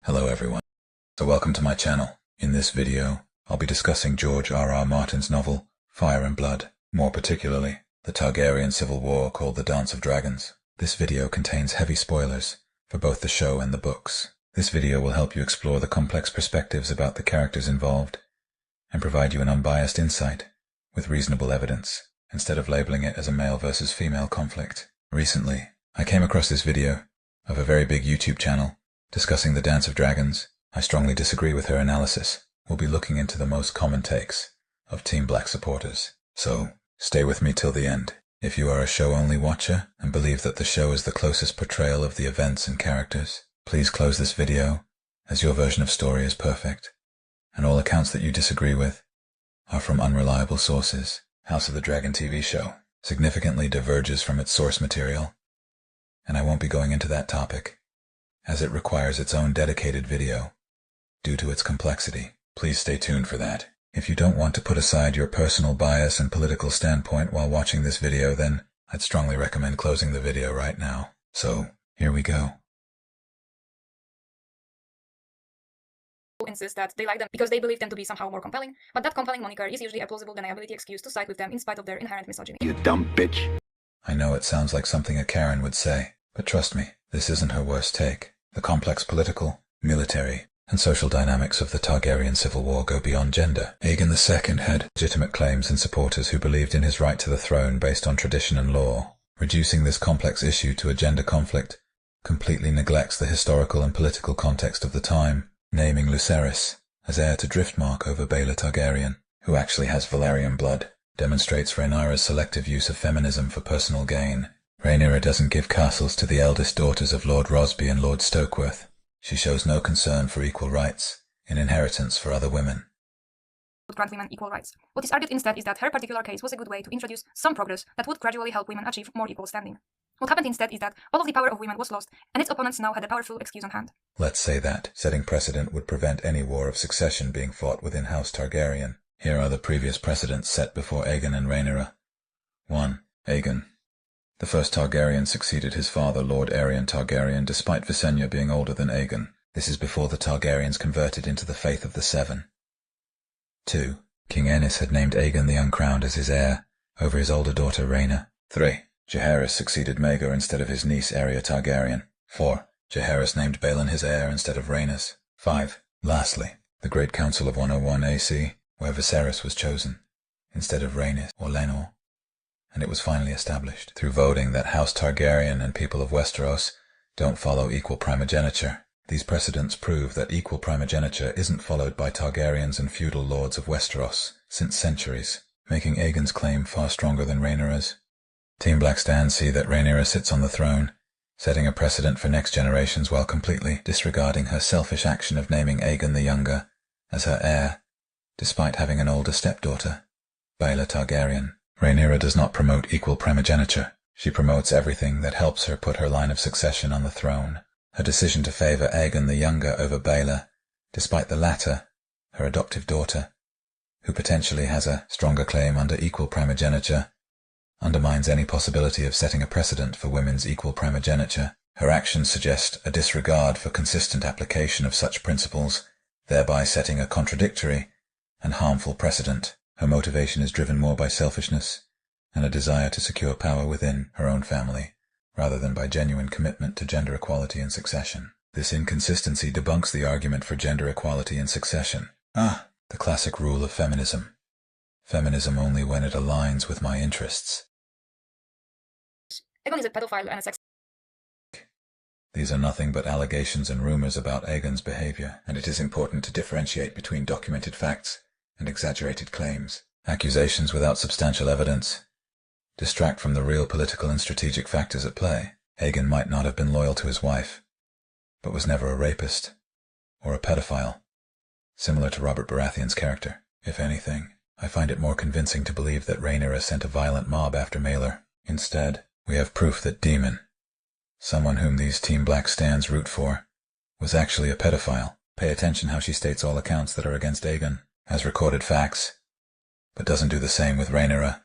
Hello everyone. So welcome to my channel. In this video, I'll be discussing George R.R. Martin's novel, Fire and Blood, more particularly, the Targaryen civil war called The Dance of Dragons. This video contains heavy spoilers for both the show and the books. This video will help you explore the complex perspectives about the characters involved and provide you an unbiased insight with reasonable evidence, instead of labeling it as a male versus female conflict. Recently, I came across this video of a very big YouTube channel discussing The Dance of Dragons. I strongly disagree with her analysis. We'll be looking into the most common takes of Team Black supporters. So, stay with me till the end. If you are a show-only watcher and believe that the show is the closest portrayal of the events and characters, please close this video, as your version of story is perfect, and all accounts that you disagree with are from unreliable sources. House of the Dragon TV show significantly diverges from its source material, and I won't be going into that topic, as it requires its own dedicated video due to its complexity. Please stay tuned for that. If you don't want to put aside your personal bias and political standpoint while watching this video, then I'd strongly recommend closing the video right now. So, here we go. Insist that they like them because they believe them to be somehow more compelling, but that compelling moniker is usually a plausible deniability excuse to side with them in spite of their inherent misogyny. You dumb bitch. I know it sounds like something a Karen would say, but trust me, this isn't her worst take. The complex political, military, and social dynamics of the Targaryen civil war go beyond gender. Aegon II had legitimate claims and supporters who believed in his right to the throne based on tradition and law. Reducing this complex issue to a gender conflict completely neglects the historical and political context of the time. Naming Lucerys as heir to Driftmark over Baela Targaryen, who actually has Valyrian blood, demonstrates Rhaenyra's selective use of feminism for personal gain. Rhaenyra doesn't give castles to the eldest daughters of Lord Rosby and Lord Stokeworth. She shows no concern for equal rights in inheritance for other women. Would grant women equal rights. What is argued instead is that her particular case was a good way to introduce some progress that would gradually help women achieve more equal standing. What happened instead is that all of the power of women was lost, and its opponents now had a powerful excuse on hand. Let's say that setting precedent would prevent any war of succession being fought within House Targaryen. Here are the previous precedents set before Aegon and Rhaenyra. 1. Aegon. The first Targaryen succeeded his father, Lord Aerion Targaryen, despite Visenya being older than Aegon. This is before the Targaryens converted into the faith of the Seven. 2. King Aenys had named Aegon the Uncrowned as his heir, over his older daughter Rhaena. 3. Jaehaerys succeeded Magail instead of his niece Aeria Targaryen. 4. Jaehaerys named Baelon his heir instead of Rhaenys. 5. Lastly, the Great Council of 101 AC, where Viserys was chosen, instead of Rhaenys or Lenor, and it was finally established through voting that House Targaryen and people of Westeros don't follow equal primogeniture. These precedents prove that equal primogeniture isn't followed by Targaryens and feudal lords of Westeros since centuries, making Aegon's claim far stronger than Rhaenyra's. Team Black stands see that Rhaenyra sits on the throne, setting a precedent for next generations while completely disregarding her selfish action of naming Aegon the Younger as her heir, despite having an older stepdaughter, Baela Targaryen. Rhaenyra does not promote equal primogeniture. She promotes everything that helps her put her line of succession on the throne. Her decision to favor Aegon the Younger over Baela, despite the latter, her adoptive daughter, who potentially has a stronger claim under equal primogeniture, undermines any possibility of setting a precedent for women's equal primogeniture. Her actions suggest a disregard for consistent application of such principles, thereby setting a contradictory and harmful precedent. Her motivation is driven more by selfishness and a desire to secure power within her own family, rather than by genuine commitment to gender equality and succession. This inconsistency debunks the argument for gender equality and succession. The classic rule of feminism. Feminism only when it aligns with my interests. Aegon is a pedophile and a sex. These are nothing but allegations and rumors about Aegon's behavior, and it is important to differentiate between documented facts and exaggerated claims. Accusations without substantial evidence distract from the real political and strategic factors at play. Aegon might not have been loyal to his wife, but was never a rapist or a pedophile, similar to Robert Baratheon's character. If anything, I find it more convincing to believe that Rhaenyra sent a violent mob after Maelor. Instead, we have proof that Daemon, someone whom these Team Black stands root for, was actually a pedophile. Pay attention how she states all accounts that are against Aegon as recorded facts, but doesn't do the same with Rhaenyra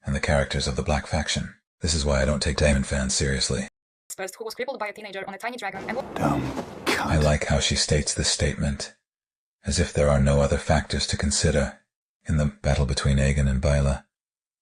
and the characters of the Black faction. This is why I don't take Daemon fans seriously. First, who was crippled by a teenager on a tiny dragon and Dumb I like how she states this statement, as if there are no other factors to consider in the battle between Aegon and Baela,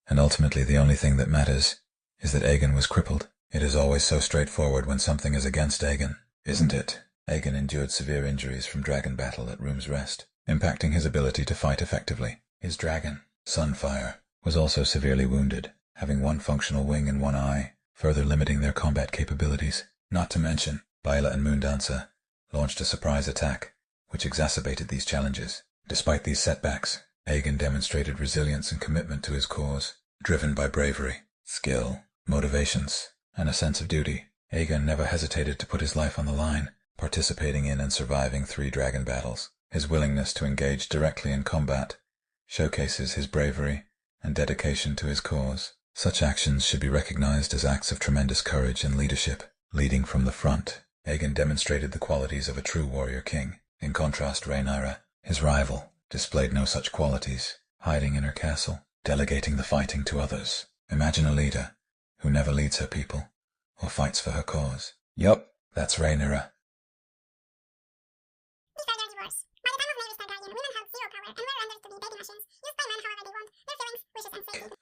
and ultimately the only thing that matters is that Aegon was crippled. It is always so straightforward when something is against Aegon, isn't it? Aegon endured severe injuries from dragon battle at Room's Rest, impacting his ability to fight effectively. His dragon, Sunfyre, was also severely wounded, having one functional wing and one eye, further limiting their combat capabilities. Not to mention, Baela and Moondancer launched a surprise attack, which exacerbated these challenges. Despite these setbacks, Aegon demonstrated resilience and commitment to his cause, driven by bravery, skill, motivations, and a sense of duty. Aegon never hesitated to put his life on the line, participating in and surviving 3 dragon battles. His willingness to engage directly in combat showcases his bravery and dedication to his cause. Such actions should be recognized as acts of tremendous courage and leadership. Leading from the front, Aegon demonstrated the qualities of a true warrior king. In contrast, Rhaenyra, his rival, displayed no such qualities, hiding in her castle, delegating the fighting to others. Imagine a leader who never leads her people or fights for her cause. Yup, that's Rhaenyra.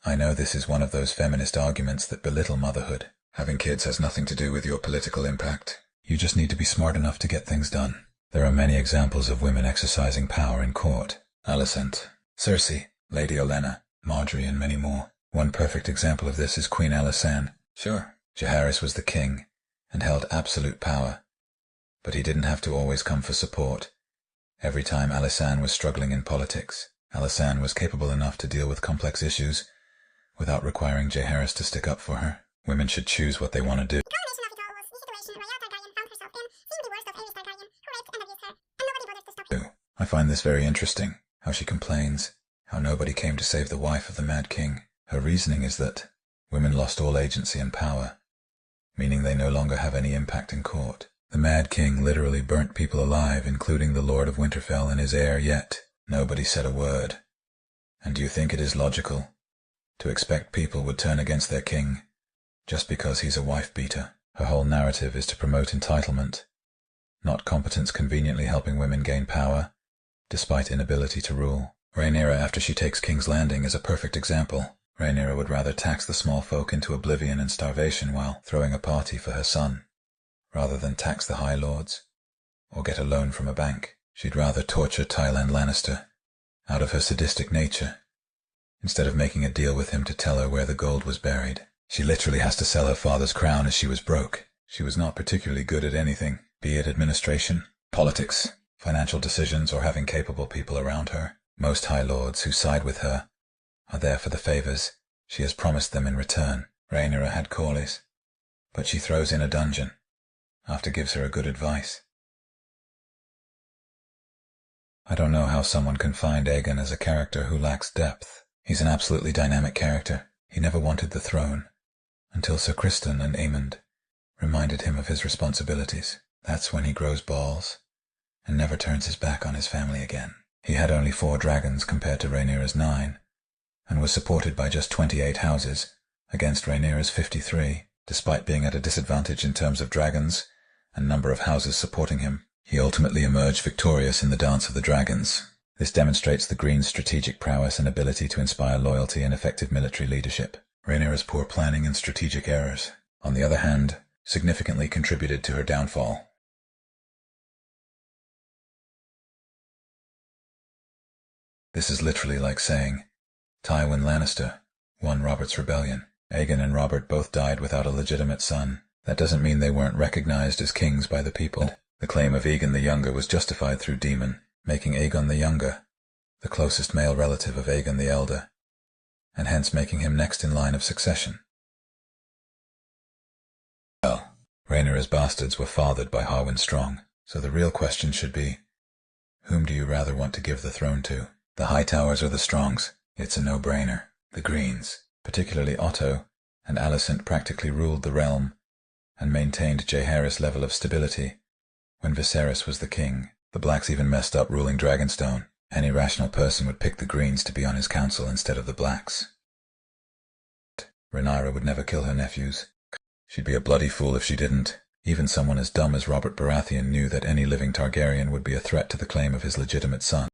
I know this is one of those feminist arguments that belittle motherhood. Having kids has nothing to do with your political impact. You just need to be smart enough to get things done. There are many examples of women exercising power in court. Alicent, Cersei, Lady Olenna, Marjorie, and many more. One perfect example of this is Queen Alyssa. Sure, Jaehaerys was the king and held absolute power, but he didn't have to always come for support. Every time Alyssa was struggling in politics, Alyssa was capable enough to deal with complex issues without requiring Jaehaerys to stick up for her. Women should choose what they want to do. I find this very interesting, how she complains how nobody came to save the wife of the Mad King. Her reasoning is that women lost all agency and power, meaning they no longer have any impact in court. The Mad King literally burnt people alive, including the Lord of Winterfell and his heir, yet nobody said a word. And do you think it is logical to expect people would turn against their king just because he's a wife-beater? Her whole narrative is to promote entitlement, not competence conveniently helping women gain power, despite inability to rule. Rhaenyra, after she takes King's Landing, is a perfect example. Rhaenyra would rather tax the small folk into oblivion and starvation while throwing a party for her son, rather than tax the High Lords, or get a loan from a bank. She'd rather torture Tywin Lannister, out of her sadistic nature, instead of making a deal with him to tell her where the gold was buried. She literally has to sell her father's crown as she was broke. She was not particularly good at anything, be it administration, politics, financial decisions, or having capable people around her. Most High Lords who side with her are there for the favors she has promised them in return. Rhaenyra had Corlys, but she throws in a dungeon after gives her a good advice. I don't know how someone can find Aegon as a character who lacks depth. He's an absolutely dynamic character. He never wanted the throne, until Sir Criston and Aemond reminded him of his responsibilities. That's when he grows balls, and never turns his back on his family again. He had only 4 dragons compared to Rhaenyra's 9, and was supported by just 28 houses against Rhaenyra's 53. Despite being at a disadvantage in terms of dragons and number of houses supporting him, he ultimately emerged victorious in the Dance of the Dragons. This demonstrates the Green's strategic prowess and ability to inspire loyalty and effective military leadership. Rhaenyra's poor planning and strategic errors, on the other hand, significantly contributed to her downfall. This is literally like saying, Tywin Lannister won Robert's rebellion. Aegon and Robert both died without a legitimate son. That doesn't mean they weren't recognized as kings by the people. The claim of Aegon the Younger was justified through Daemon, making Aegon the Younger the closest male relative of Aegon the Elder, and hence making him next in line of succession. Well, Rhaenyra's bastards were fathered by Harwin Strong, so the real question should be, whom do you rather want to give the throne to? The Hightowers or the Strongs? It's a no-brainer. The Greens, particularly Otto and Alicent, practically ruled the realm and maintained Jaehaerys' level of stability when Viserys was the king. The Blacks even messed up ruling Dragonstone. Any rational person would pick the Greens to be on his council instead of the Blacks. Rhaenyra would never kill her nephews. She'd be a bloody fool if she didn't. Even someone as dumb as Robert Baratheon knew that any living Targaryen would be a threat to the claim of his legitimate son.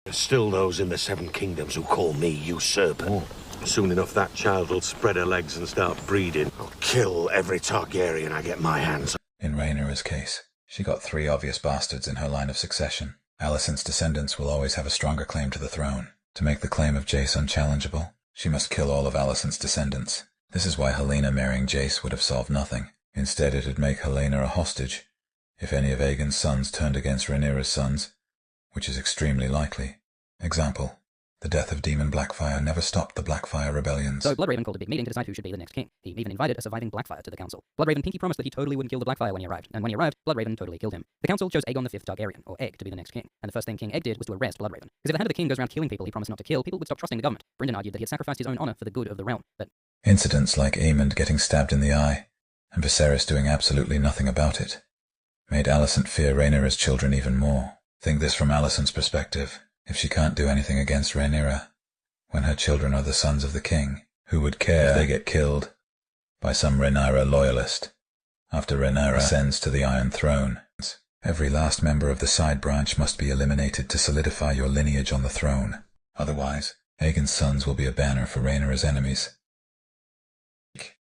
There's still those in the Seven Kingdoms who call me usurper. Soon enough that child will spread her legs and start breeding. I'll kill every Targaryen I get my hands on. In Rhaenyra's case, she got 3 obvious bastards in her line of succession. Alicent's descendants will always have a stronger claim to the throne. To make the claim of Jace unchallengeable, she must kill all of Alicent's descendants. This is why Helaena marrying Jace would have solved nothing. Instead, it'd make Helaena a hostage if any of Aegon's sons turned against Rhaenyra's sons, which is extremely likely. Example: the death of Demon Blackfyre never stopped the Blackfyre rebellions. So Bloodraven called a big meeting to decide who should be the next king. He even invited a surviving Blackfyre to the council. Bloodraven pinky promised that he totally wouldn't kill the Blackfyre when he arrived, and when he arrived, Bloodraven totally killed him. The council chose Aegon V Targaryen, or Egg, to be the next king, and the first thing King Egg did was to arrest Bloodraven. Because if the hand of the king goes around killing people he promised not to kill, people would stop trusting the government. Brynden argued that he had sacrificed his own honor for the good of the realm, but Incidents like Aemond getting stabbed in the eye, and Viserys doing absolutely nothing about it, made Alicent fear Rhaenyra's children even more. Think this from Alicent's perspective. If she can't do anything against Rhaenyra, when her children are the sons of the king, who would care if they get killed by some Rhaenyra loyalist after Rhaenyra ascends to the Iron Throne? Every last member of the side branch must be eliminated to solidify your lineage on the throne. Otherwise, Aegon's sons will be a banner for Rhaenyra's enemies.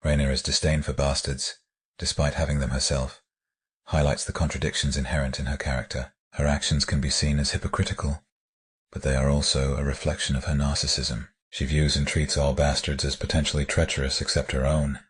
Rhaenyra's disdain for bastards, despite having them herself, highlights the contradictions inherent in her character. Her actions can be seen as hypocritical, but they are also a reflection of her narcissism. She views and treats all bastards as potentially treacherous except her own.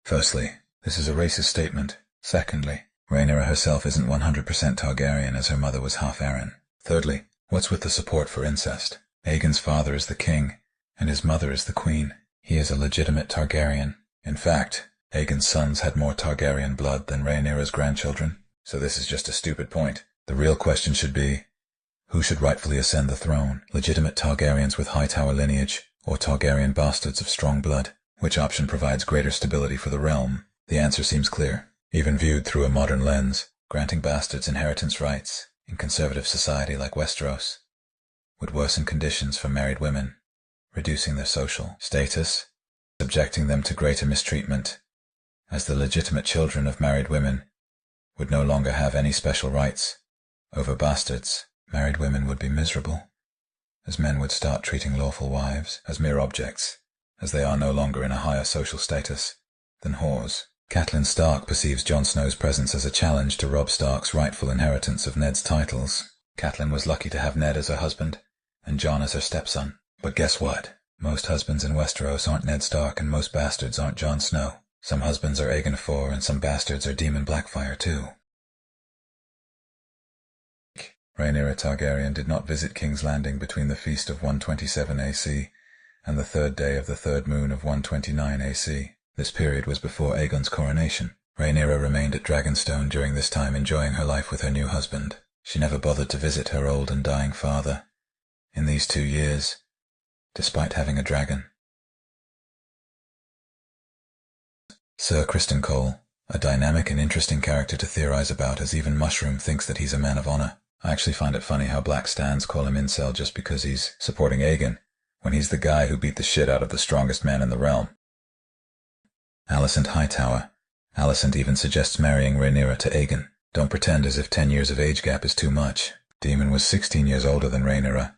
Firstly, this is a racist statement. Secondly, Rhaenyra herself isn't 100% Targaryen, as her mother was half Arryn. Thirdly, what's with the support for incest? Aegon's father is the king, and his mother is the queen. He is a legitimate Targaryen. In fact, Aegon's sons had more Targaryen blood than Rhaenyra's grandchildren. So this is just a stupid point. The real question should be, who should rightfully ascend the throne? Legitimate Targaryens with Hightower lineage, or Targaryen bastards of strong blood? Which option provides greater stability for the realm? The answer seems clear. Even viewed through a modern lens, granting bastards inheritance rights in conservative society like Westeros would worsen conditions for married women, reducing their social status, subjecting them to greater mistreatment, as the legitimate children of married women would no longer have any special rights over bastards. Married women would be miserable, as men would start treating lawful wives as mere objects, as they are no longer in a higher social status than whores. Catelyn Stark perceives Jon Snow's presence as a challenge to Robb Stark's rightful inheritance of Ned's titles. Catelyn was lucky to have Ned as her husband, and Jon as her stepson. But guess what? Most husbands in Westeros aren't Ned Stark, and most bastards aren't Jon Snow. Some husbands are Aegon IV, and some bastards are Demon Blackfyre too. Rhaenyra Targaryen did not visit King's Landing between the feast of 127 AC and the third day of the third moon of 129 AC. This period was before Aegon's coronation. Rhaenyra remained at Dragonstone during this time, enjoying her life with her new husband. She never bothered to visit her old and dying father in these 2 years, despite having a dragon. Sir Criston Cole, a dynamic and interesting character to theorize about, as even Mushroom thinks that he's a man of honor. I actually find it funny how Black Stans call him incel just because he's supporting Aegon, when he's the guy who beat the shit out of the strongest man in the realm. Alicent Hightower. Alicent even suggests marrying Rhaenyra to Aegon. Don't pretend as if 10 years of age gap is too much. Daemon was 16 years older than Rhaenyra,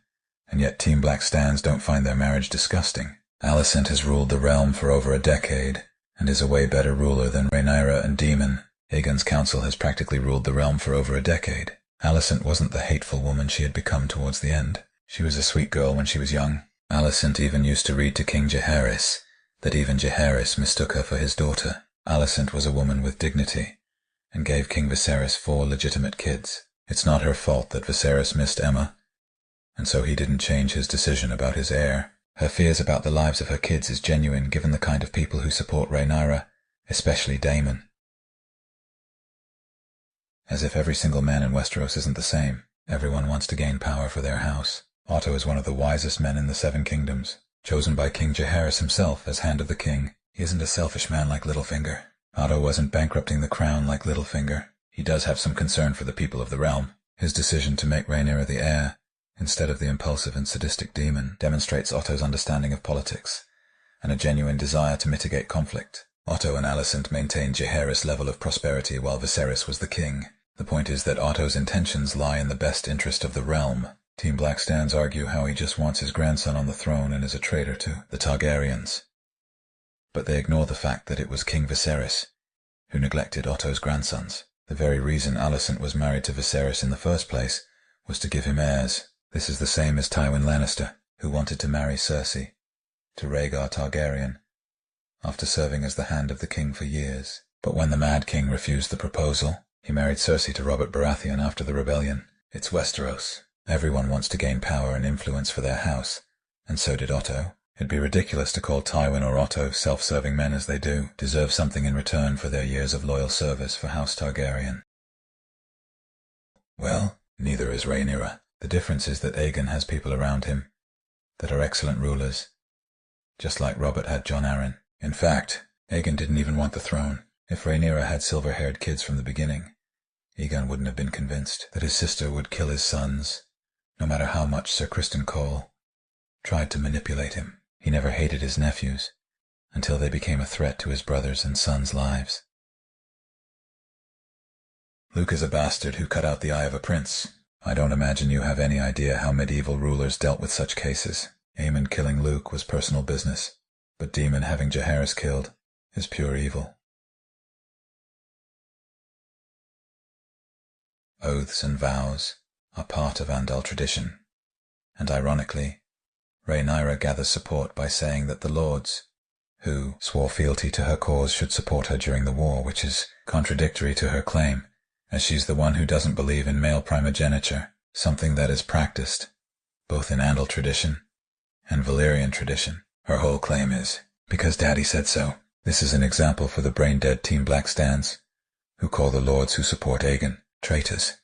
and yet Team Black Stans don't find their marriage disgusting. Alicent has ruled the realm for over a decade, and is a way better ruler than Rhaenyra and Daemon. Aegon's council has practically ruled the realm for over a decade. Alicent wasn't the hateful woman she had become towards the end. She was a sweet girl when she was young. Alicent even used to read to King Jaehaerys that even Jaehaerys mistook her for his daughter. Alicent was a woman with dignity, and gave King Viserys 4 legitimate kids. It's not her fault that Viserys missed Aemma, and so he didn't change his decision about his heir. Her fears about the lives of her kids is genuine given the kind of people who support Rhaenyra, especially Daemon. As if every single man in Westeros isn't the same. Everyone wants to gain power for their house. Otto is one of the wisest men in the 7 Kingdoms, chosen by King Jaehaerys himself as Hand of the King. He isn't a selfish man like Littlefinger. Otto wasn't bankrupting the crown like Littlefinger. He does have some concern for the people of the realm. His decision to make Rhaenyra the heir, instead of the impulsive and sadistic Daemon, demonstrates Otto's understanding of politics, and a genuine desire to mitigate conflict. Otto and Alicent maintained Jaehaerys' level of prosperity while Viserys was the king. The point is that Otto's intentions lie in the best interest of the realm. Team Black stands argue how he just wants his grandson on the throne and is a traitor to the Targaryens. But they ignore the fact that it was King Viserys who neglected Otto's grandsons. The very reason Alicent was married to Viserys in the first place was to give him heirs. This is the same as Tywin Lannister, who wanted to marry Cersei to Rhaegar Targaryen, after serving as the hand of the king for years. But when the Mad King refused the proposal, he married Cersei to Robert Baratheon after the rebellion. It's Westeros. Everyone wants to gain power and influence for their house, and so did Otto. It'd be ridiculous to call Tywin or Otto, self-serving men as they do, deserve something in return for their years of loyal service for House Targaryen. Well, neither is Rhaenyra. The difference is that Aegon has people around him that are excellent rulers, just like Robert had Jon Arryn. In fact, Aegon didn't even want the throne. If Rhaenyra had silver-haired kids from the beginning, Aegon wouldn't have been convinced that his sister would kill his sons, no matter how much Sir Criston Cole tried to manipulate him. He never hated his nephews until they became a threat to his brothers' and sons' lives. Luke is a bastard who cut out the eye of a prince. I don't imagine you have any idea how medieval rulers dealt with such cases. Aemond killing Luke was personal business, but Daemon having Jaehaerys killed is pure evil. Oaths and vows are part of Andal tradition, and ironically, Rhaenyra gathers support by saying that the lords, who swore fealty to her cause, should support her during the war, which is contradictory to her claim, as she's the one who doesn't believe in male primogeniture, something that is practiced both in Andal tradition and Valyrian tradition. Her whole claim is, because Daddy said so. This is an example for the brain-dead Team Black stands, who call the lords who support Aegon traitors.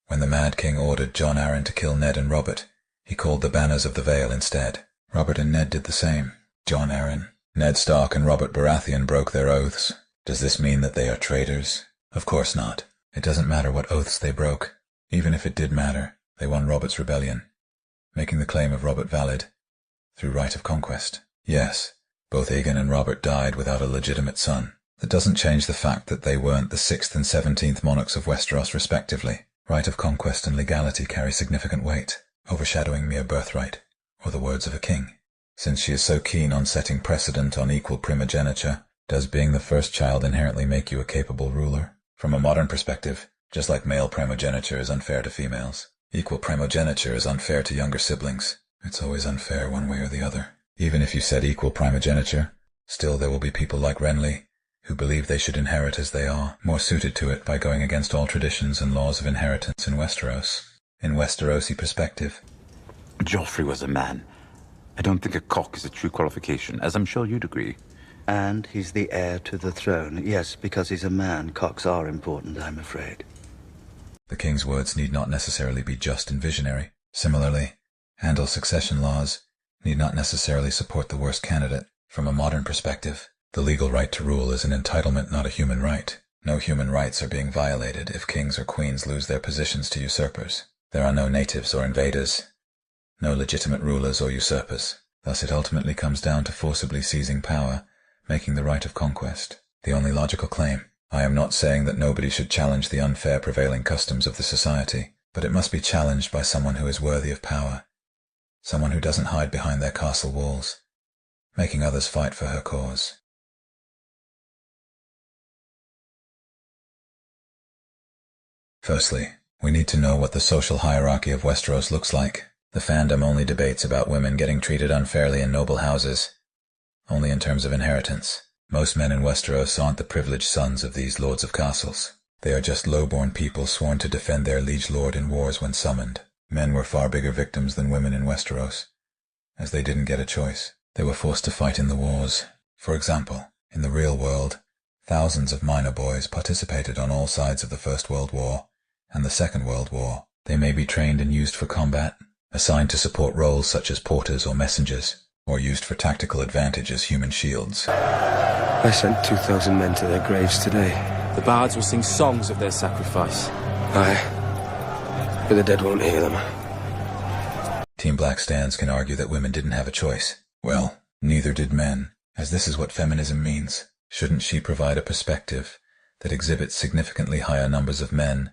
When the Mad King ordered Jon Arryn to kill Ned and Robert, he called the Banners of the Vale instead. Robert and Ned did the same. Jon Arryn, Ned Stark and Robert Baratheon broke their oaths. Does this mean that they are traitors? Of course not. It doesn't matter what oaths they broke. Even if it did matter, they won Robert's rebellion, making the claim of Robert valid through right of conquest. Yes, both Aegon and Robert died without a legitimate son. That doesn't change the fact that they weren't the 6th and 17th monarchs of Westeros respectively. Right of conquest and legality carry significant weight, overshadowing mere birthright, or the words of a king. Since she is so keen on setting precedent on equal primogeniture, does being the first child inherently make you a capable ruler? From a modern perspective, just like male primogeniture is unfair to females, equal primogeniture is unfair to younger siblings. It's always unfair one way or the other. Even if you said equal primogeniture, still there will be people like Renly, who believe they should inherit as they are, more suited to it by going against all traditions and laws of inheritance in Westeros. In Westerosi perspective, Joffrey was a man. I don't think a cock is a true qualification, as I'm sure you'd agree. And he's the heir to the throne. Yes, because he's a man, cocks are important, I'm afraid. the king's words need not necessarily be just and visionary. Similarly, Andal succession laws need not necessarily support the worst candidate. From a modern perspective, the legal right to rule is an entitlement, not a human right. No human rights are being violated if kings or queens lose their positions to usurpers. There are no natives or invaders, no legitimate rulers or usurpers. Thus it ultimately comes down to forcibly seizing power, making the right of conquest the only logical claim. I am not saying that nobody should challenge the unfair prevailing customs of the society, but it must be challenged by someone who is worthy of power, someone who doesn't hide behind their castle walls, making others fight for her cause. Firstly, we need to know what the social hierarchy of Westeros looks like. The fandom only debates about women getting treated unfairly in noble houses, only in terms of inheritance. Most men in Westeros aren't the privileged sons of these lords of castles. They are just low-born people sworn to defend their liege lord in wars when summoned. Men were far bigger victims than women in Westeros, as they didn't get a choice. They were forced to fight in the wars. For example, in the real world, thousands of minor boys participated on all sides of the First World War and the Second World War. They may be trained and used for combat, assigned to support roles such as porters or messengers, or used for tactical advantage as human shields. I sent 2,000 men to their graves today. The bards will sing songs of their sacrifice. Aye, but the dead won't hear them. Team Black stands can argue that women didn't have a choice. Well, neither did men. as this is what feminism means. Shouldn't she provide a perspective that exhibits significantly higher numbers of men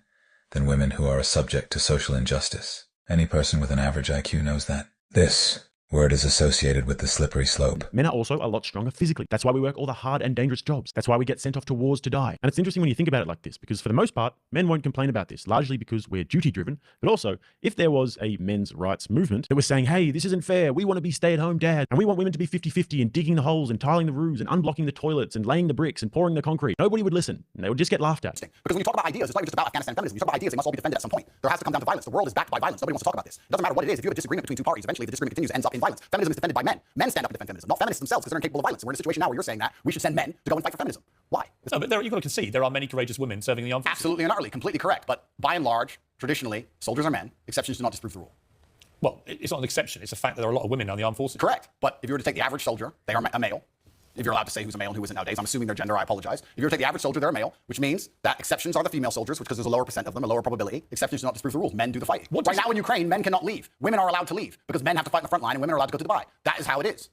than women who are subject to social injustice? Any person with an average IQ knows that. This word is associated with the slippery slope. Men are also a lot stronger physically. That's why we work all the hard and dangerous jobs. That's why we get sent off to wars to die. And it's interesting when you think about it like this, because for the most part, men won't complain about this, largely because we're duty-driven. But also, if there was a men's rights movement that was saying, hey, this isn't fair, we want to be stay-at-home dads, and we want women to be 50-50 and digging the holes and tiling the roofs and unblocking the toilets and laying the bricks and pouring the concrete, nobody would listen. And they would just get laughed at. Because when you talk about ideas, it's not even just about Afghanistan feminism. You talk about ideas, they must all be defended at some point. There has to come down to violence. The world is backed by violence. Nobody wants to talk about this. It doesn't matter what it is. If you have a disagreement between two parties, eventually the disagreement continues and ends up in violence. Feminism is defended by men. Men stand up and defend feminism, not feminists themselves, because they're incapable of violence. We're in a situation now where you're saying that we should send men to go and fight for feminism. Why? No, but you've got to concede there are many courageous women serving the armed forces. Absolutely and utterly, completely correct. But by and large, traditionally, soldiers are men. Exceptions do not disprove the rule. Well, it's not an exception. It's a fact that there are a lot of women on the armed forces. Correct. But if you were to take the average soldier, they are a male. If you're allowed to say who's a male and who isn't nowadays, I'm assuming their gender, I apologize. If you were to take the average soldier, they're a male, which means that exceptions are the female soldiers, because there's a lower percent of them, a lower probability. Exceptions do not disprove the rules. Men do the fighting. Right now in Ukraine, men cannot leave. Women are allowed to leave, because men have to fight in the front line and women are allowed to go to Dubai. That is how it is.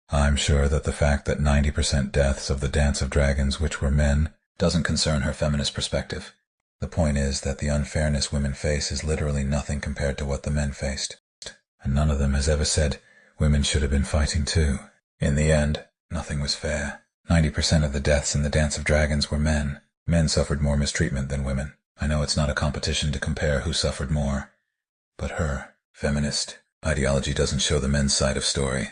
I'm sure that the fact that 90% deaths of the Dance of Dragons which were men doesn't concern her feminist perspective. The point is that the unfairness women face is literally nothing compared to what the men faced. And none of them has ever said women should have been fighting too. In the end, nothing was fair. 90% of the deaths in the Dance of Dragons were men. Men suffered more mistreatment than women. I know it's not a competition to compare who suffered more, but her feminist ideology doesn't show the men's side of story.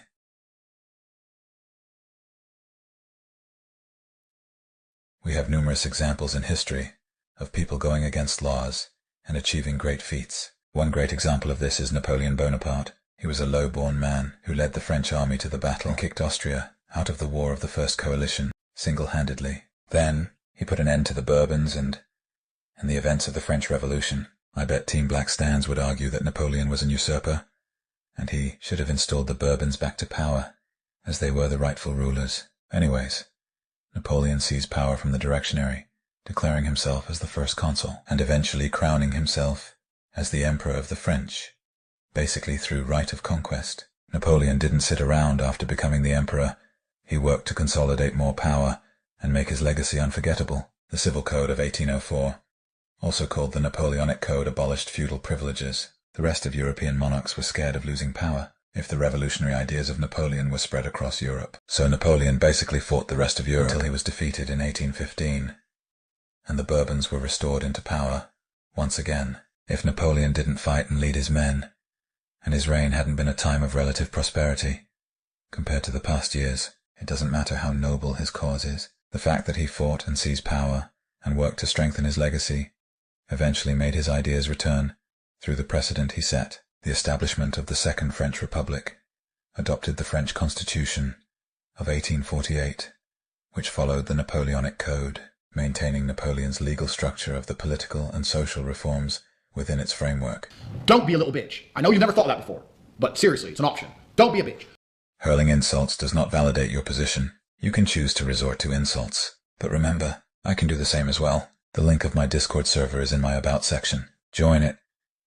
We have numerous examples in history of people going against laws and achieving great feats. One great example of this is Napoleon Bonaparte. He was a low-born man who led the French army to the battle and kicked Austria out of the War of the First Coalition single-handedly. Then he put an end to the Bourbons and the events of the French Revolution. I bet Team Black Stands would argue that Napoleon was an usurper, and he should have installed the Bourbons back to power, as they were the rightful rulers. Anyways, Napoleon seized power from the Directionary, declaring himself as the first consul, and eventually crowning himself as the Emperor of the French, basically through right of conquest. Napoleon didn't sit around after becoming the emperor. He worked to consolidate more power and make his legacy unforgettable. The Civil Code of 1804, also called the Napoleonic Code, abolished feudal privileges. The rest of European monarchs were scared of losing power if the revolutionary ideas of Napoleon were spread across Europe. So Napoleon basically fought the rest of Europe until he was defeated in 1815, and the Bourbons were restored into power once again. If Napoleon didn't fight and lead his men, and his reign hadn't been a time of relative prosperity compared to the past years, it doesn't matter how noble his cause is. The fact that he fought and seized power and worked to strengthen his legacy eventually made his ideas return through the precedent he set. The establishment of the Second French Republic adopted the French Constitution of 1848, which followed the Napoleonic Code, maintaining Napoleon's legal structure of the political and social reforms within its framework. Don't be a little bitch. I know you've never thought of that before, but seriously, it's an option. Don't be a bitch. Hurling insults does not validate your position. You can choose to resort to insults, but remember, I can do the same as well. The link of my Discord server is in my About section. Join it,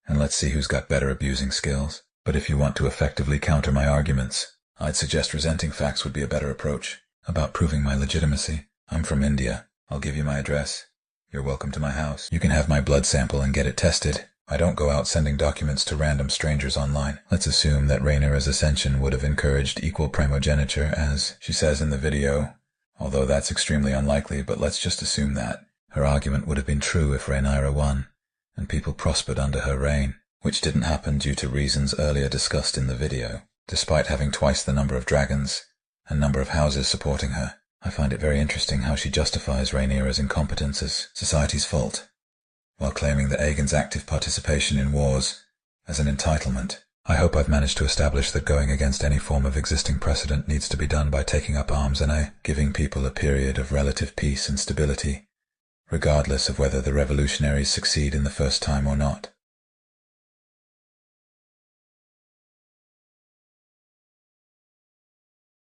and let's see who's got better abusing skills. But if you want to effectively counter my arguments, I'd suggest resenting facts would be a better approach. About proving my legitimacy. I'm from India. I'll give you my address. You're welcome to my house. You can have my blood sample and get it tested. I don't go out sending documents to random strangers online. Let's assume that Rhaenyra's ascension would have encouraged equal primogeniture, as she says in the video, although that's extremely unlikely, but let's just assume that. Her argument would have been true if Rhaenyra won, and people prospered under her reign, which didn't happen due to reasons earlier discussed in the video. Despite having twice the number of dragons and number of houses supporting her, I find it very interesting how she justifies Rhaenyra's incompetence as society's fault, while claiming that Aegon's active participation in wars as an entitlement. I hope I've managed to establish that going against any form of existing precedent needs to be done by taking up arms and giving people a period of relative peace and stability, regardless of whether the revolutionaries succeed in the first time or not.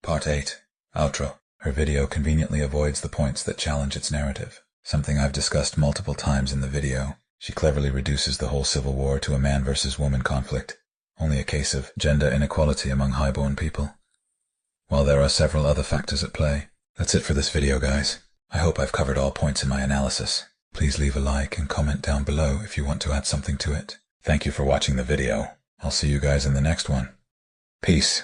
Part 8. Outro. Her video conveniently avoids the points that challenge its narrative, something I've discussed multiple times in the video. She cleverly reduces the whole civil war to a man versus woman conflict, only a case of gender inequality among highborn people. while there are several other factors at play. That's it for this video, guys. I hope I've covered all points in my analysis. Please leave a like and comment down below if you want to add something to it. Thank you for watching the video. I'll see you guys in the next one. Peace.